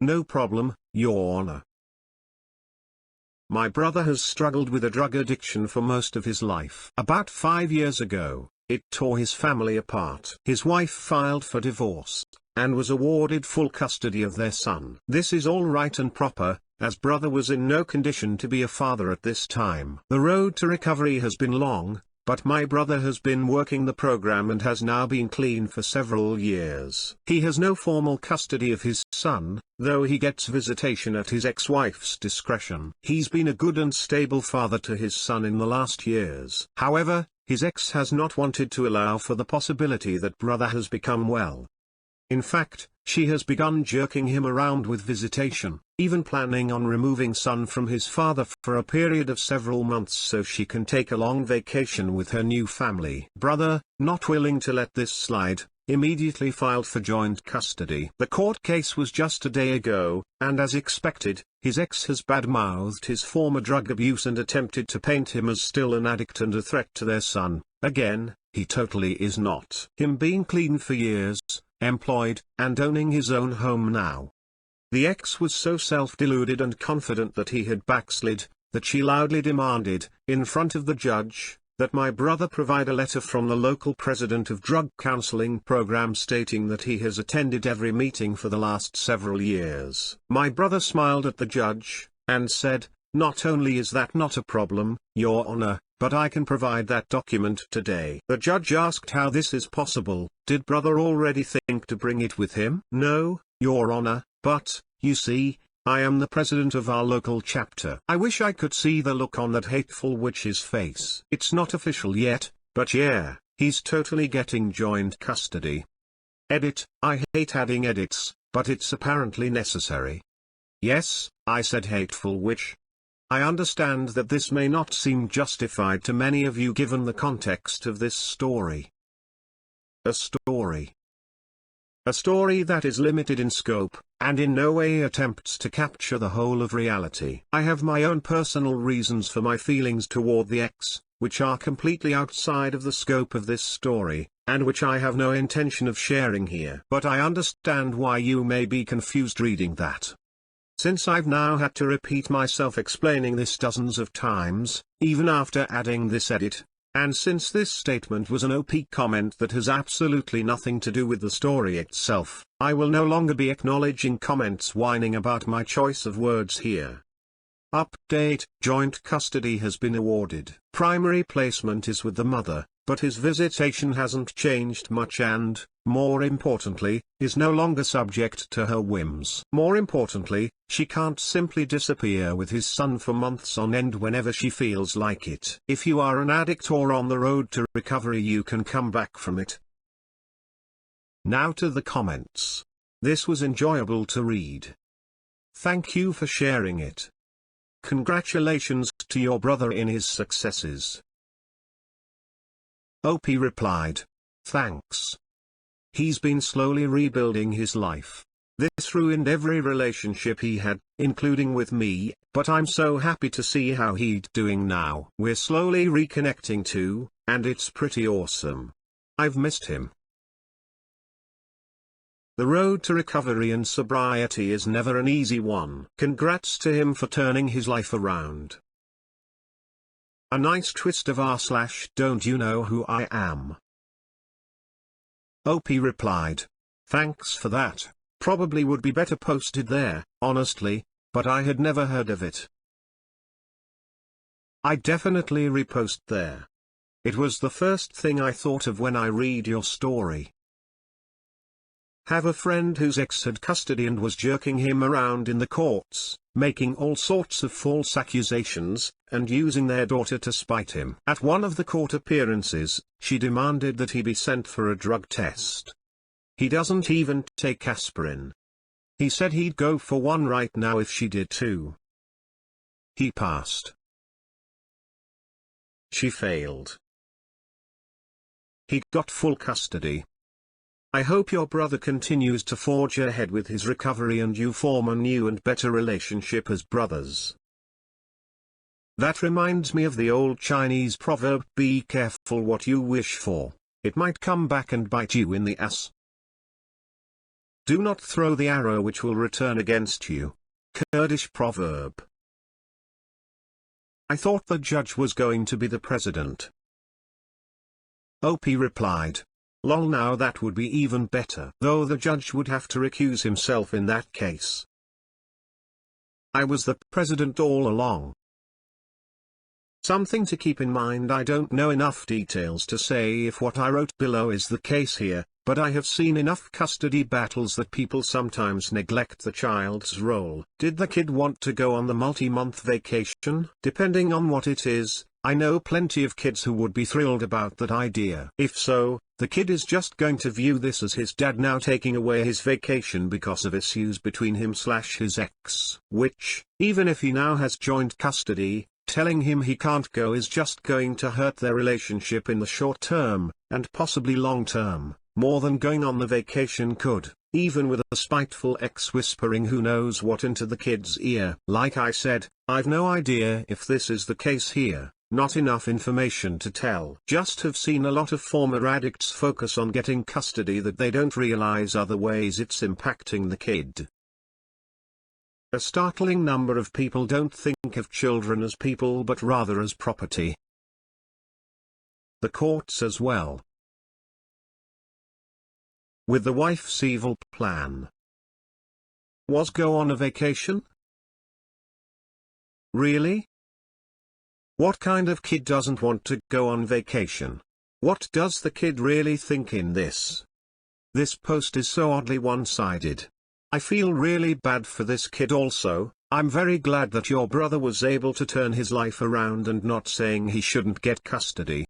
No problem, Your Honor. My brother has struggled with a drug addiction for most of his life. About 5 years ago, it tore his family apart. His wife filed for divorce, and was awarded full custody of their son. This is all right and proper, as brother was in no condition to be a father at this time. The road to recovery has been long, but my brother has been working the program and has now been clean for several years. He has no formal custody of his son, though he gets visitation at his ex-wife's discretion. He's been a good and stable father to his son in the last years. However, his ex has not wanted to allow for the possibility that brother has become well. In fact, she has begun jerking him around with visitation, even planning on removing son from his father for a period of several months so she can take a long vacation with her new family. Brother, not willing to let this slide, immediately filed for joint custody. The court case was just a day ago, and as expected, his ex has badmouthed his former drug abuse and attempted to paint him as still an addict and a threat to their son. Again, he totally is not. Him being clean for years, employed, and owning his own home now. The ex was so self-deluded and confident that he had backslid, that she loudly demanded, in front of the judge, that my brother provide a letter from the local president of drug counseling program stating that he has attended every meeting for the last several years. My brother smiled at the judge, and said, "Not only is that not a problem, Your Honor, but I can provide that document today." The judge asked how this is possible. Did brother already think to bring it with him? "No, Your Honor, but, you see, I am the president of our local chapter." I wish I could see the look on that hateful witch's face. It's not official yet, but yeah, he's totally getting joint custody. Edit: I hate adding edits, but it's apparently necessary. Yes, I said hateful witch. I understand that this may not seem justified to many of you given the context of this story. A story. A story that is limited in scope, and in no way attempts to capture the whole of reality. I have my own personal reasons for my feelings toward the ex, which are completely outside of the scope of this story, and which I have no intention of sharing here. But I understand why you may be confused reading that. Since I've now had to repeat myself explaining this dozens of times, even after adding this edit, and since this statement was an OP comment that has absolutely nothing to do with the story itself, I will no longer be acknowledging comments whining about my choice of words here. Update: joint custody has been awarded. Primary placement is with the mother, but his visitation hasn't changed much and, more importantly, is no longer subject to her whims. More importantly, she can't simply disappear with his son for months on end whenever she feels like it. If you are an addict or on the road to recovery, you can come back from it. Now to the comments. This was enjoyable to read. Thank you for sharing it. Congratulations to your brother in his successes. OP replied, "Thanks. He's been slowly rebuilding his life. This ruined every relationship he had, including with me, but I'm so happy to see how he's doing now. We're slowly reconnecting too, and it's pretty awesome. I've missed him." The road to recovery and sobriety is never an easy one. Congrats to him for turning his life around. A nice twist of r/don't you know who I am? OP replied, "Thanks for that, probably would be better posted there, honestly, but I had never heard of it. I definitely repost there. It was the first thing I thought of when I read your story. Have a friend whose ex had custody and was jerking him around in the courts, making all sorts of false accusations, and using their daughter to spite him. At one of the court appearances, she demanded that he be sent for a drug test. He doesn't even take aspirin. He said he'd go for one right now if she did too. He passed. She failed. He got full custody. I hope your brother continues to forge ahead with his recovery and you form a new and better relationship as brothers. That reminds me of the old Chinese proverb, be careful what you wish for, it might come back and bite you in the ass. Do not throw the arrow which will return against you. Kurdish proverb. I thought the judge was going to be the president. OP replied. Lol, now that would be even better. Though the judge would have to recuse himself in that case. I was the president all along. Something to keep in mind: I don't know enough details to say if what I wrote below is the case here, but I have seen enough custody battles that people sometimes neglect the child's role. Did the kid want to go on the multi-month vacation? Depending on what it is, I know plenty of kids who would be thrilled about that idea. If so, the kid is just going to view this as his dad now taking away his vacation because of issues between him/his ex. Which, even if he now has joint custody, telling him he can't go is just going to hurt their relationship in the short term, and possibly long term, more than going on the vacation could, even with a spiteful ex whispering who knows what into the kid's ear. Like I said, I've no idea if this is the case here, not enough information to tell. Just have seen a lot of former addicts focus on getting custody that they don't realize other ways it's impacting the kid. A startling number of people don't think of children as people but rather as property. The courts as well. With the wife's evil plan. Was go on a vacation? Really? What kind of kid doesn't want to go on vacation? What does the kid really think in this? This post is so oddly one-sided. I feel really bad for this kid also. I'm very glad that your brother was able to turn his life around and not saying he shouldn't get custody.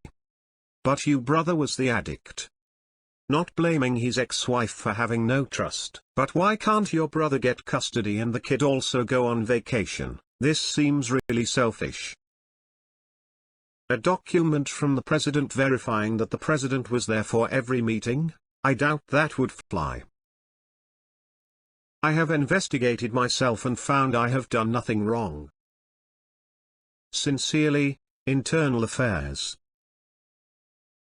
But your brother was the addict. Not blaming his ex-wife for having no trust. But why can't your brother get custody and the kid also go on vacation? This seems really selfish. A document from the president verifying that the president was there for every meeting? I doubt that would fly. I have investigated myself and found I have done nothing wrong. Sincerely, Internal Affairs.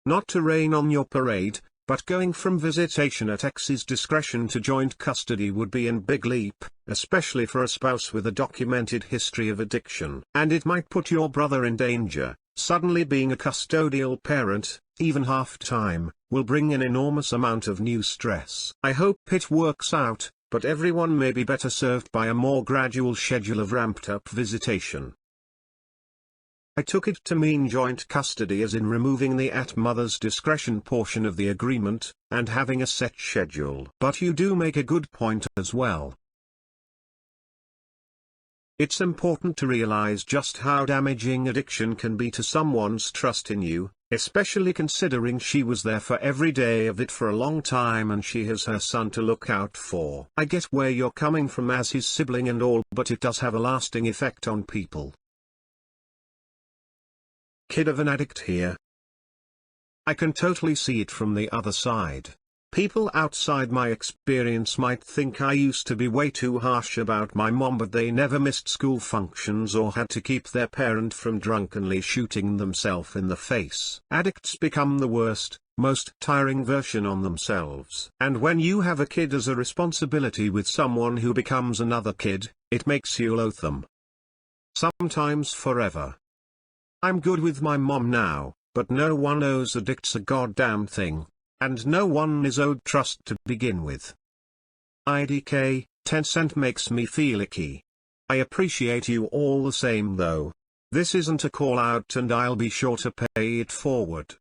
Not to rain on your parade, but going from visitation at ex's discretion to joint custody would be a big leap, especially for a spouse with a documented history of addiction. And it might put your brother in danger. Suddenly being a custodial parent, even half-time, will bring an enormous amount of new stress. I hope it works out, but everyone may be better served by a more gradual schedule of ramped-up visitation. I took it to mean joint custody as in removing the at mother's discretion portion of the agreement, and having a set schedule. But you do make a good point as well. It's important to realize just how damaging addiction can be to someone's trust in you, especially considering she was there for every day of it for a long time and she has her son to look out for. I get where you're coming from as his sibling and all, but it does have a lasting effect on people. Kid of an addict here. I can totally see it from the other side. People outside my experience might think I used to be way too harsh about my mom, but they never missed school functions or had to keep their parent from drunkenly shooting themselves in the face. Addicts become the worst, most tiring version on themselves. And when you have a kid as a responsibility with someone who becomes another kid, it makes you loathe them. Sometimes forever. I'm good with my mom now, but no one owes addicts a goddamn thing. And no one is owed trust to begin with. IDK, 10 cent makes me feel icky. I appreciate you all the same though. This isn't a call out and I'll be sure to pay it forward.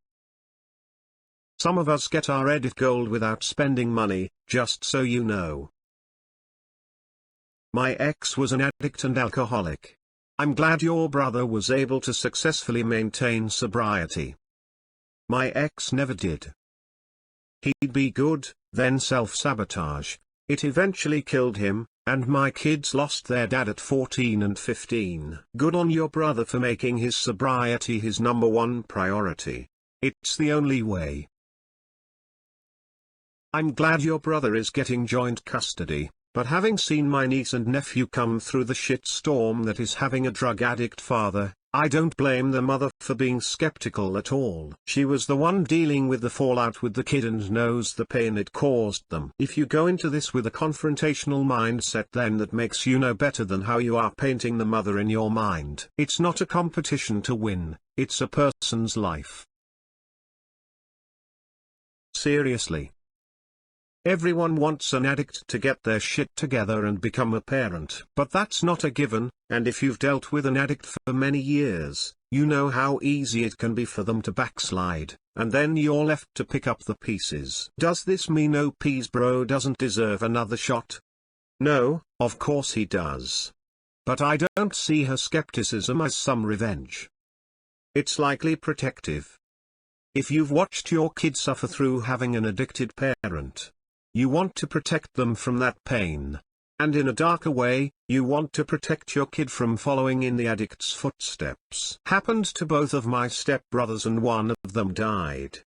Some of us get our edit gold without spending money, just so you know. My ex was an addict and alcoholic. I'm glad your brother was able to successfully maintain sobriety. My ex never did. He'd be good, then self-sabotage. It eventually killed him, and my kids lost their dad at 14 and 15. Good on your brother for making his sobriety his #1 priority. It's the only way. I'm glad your brother is getting joint custody, but having seen my niece and nephew come through the shitstorm that is having a drug addict father, I don't blame the mother for being skeptical at all. She was the one dealing with the fallout with the kid and knows the pain it caused them. If you go into this with a confrontational mindset, then that makes you know better than how you are painting the mother in your mind. It's not a competition to win, it's a person's life. Seriously. Everyone wants an addict to get their shit together and become a parent. But that's not a given, and if you've dealt with an addict for many years, you know how easy it can be for them to backslide, and then you're left to pick up the pieces. Does this mean OP's bro doesn't deserve another shot? No, of course he does. But I don't see her skepticism as some revenge. It's likely protective. If you've watched your kid suffer through having an addicted parent, you want to protect them from that pain. And in a darker way, you want to protect your kid from following in the addict's footsteps. Happened to both of my stepbrothers and one of them died.